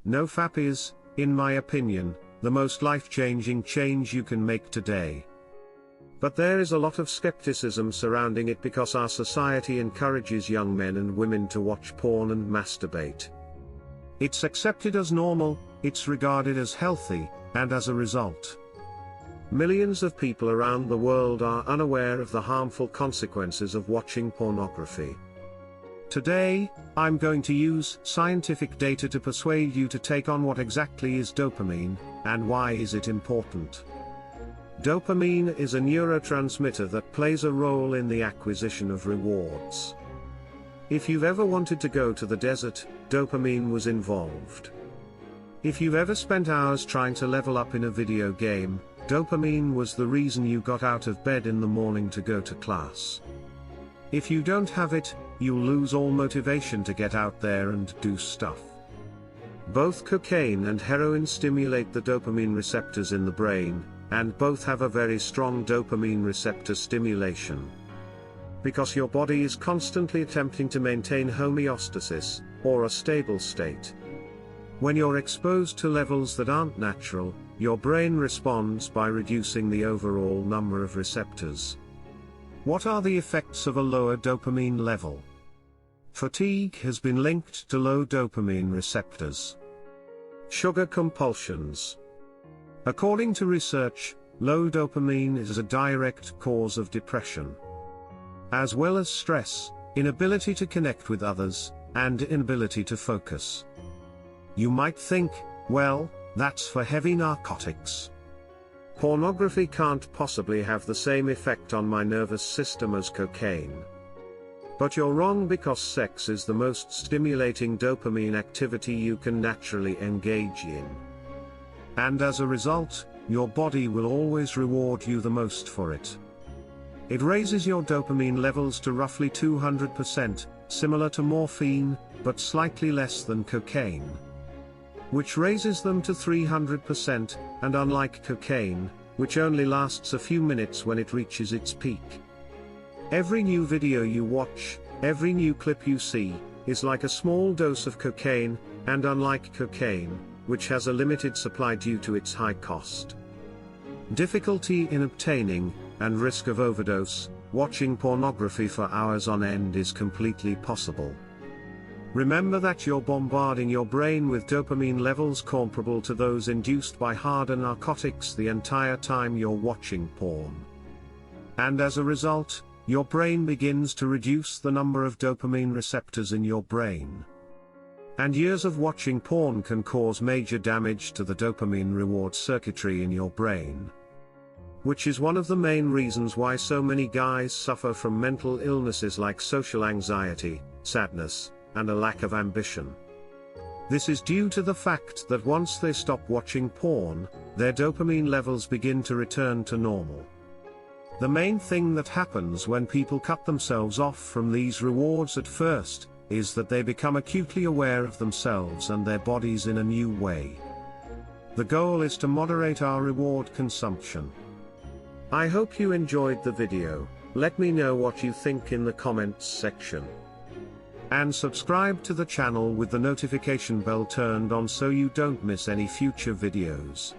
NoFap is, in my opinion, the most life-changing change you can make today. But there is a lot of skepticism surrounding it because our society encourages young men and women to watch porn and masturbate. It's accepted as normal, it's regarded as healthy, and as a result, millions of people around the world are unaware of the harmful consequences of watching pornography. Today, I'm going to use scientific data to persuade you to take on what exactly is dopamine, and why is it important. Dopamine is a neurotransmitter that plays a role in the acquisition of rewards. If you've ever wanted to go to the desert, dopamine was involved. If you've ever spent hours trying to level up in a video game, dopamine was the reason you got out of bed in the morning to go to class. If you don't have it, you'll lose all motivation to get out there and do stuff. Both cocaine and heroin stimulate the dopamine receptors in the brain, and both have a very strong dopamine receptor stimulation. Because your body is constantly attempting to maintain homeostasis, or a stable state. When you're exposed to levels that aren't natural, your brain responds by reducing the overall number of receptors. What are the effects of a lower dopamine level? Fatigue has been linked to low dopamine receptors. Sugar compulsions. According to research, low dopamine is a direct cause of depression, as well as stress, inability to connect with others, and inability to focus. You might think, well, that's for heavy narcotics. Pornography can't possibly have the same effect on my nervous system as cocaine. But you're wrong, because sex is the most stimulating dopamine activity you can naturally engage in. And as a result, your body will always reward you the most for it. It raises your dopamine levels to roughly 200%, similar to morphine, but slightly less than cocaine, which raises them to 300%, and unlike cocaine, which only lasts a few minutes when it reaches its peak. Every new video you watch, every new clip you see, is like a small dose of cocaine, and unlike cocaine, which has a limited supply due to its high cost, difficulty in obtaining, and risk of overdose, watching pornography for hours on end is completely possible. Remember that you're bombarding your brain with dopamine levels comparable to those induced by harder narcotics the entire time you're watching porn. And as a result, your brain begins to reduce the number of dopamine receptors in your brain. And years of watching porn can cause major damage to the dopamine reward circuitry in your brain, which is one of the main reasons why so many guys suffer from mental illnesses like social anxiety, sadness, and a lack of ambition. This is due to the fact that once they stop watching porn, their dopamine levels begin to return to normal. The main thing that happens when people cut themselves off from these rewards at first, is that they become acutely aware of themselves and their bodies in a new way. The goal is to moderate our reward consumption. I hope you enjoyed the video. Let me know what you think in the comments section. And subscribe to the channel with the notification bell turned on so you don't miss any future videos.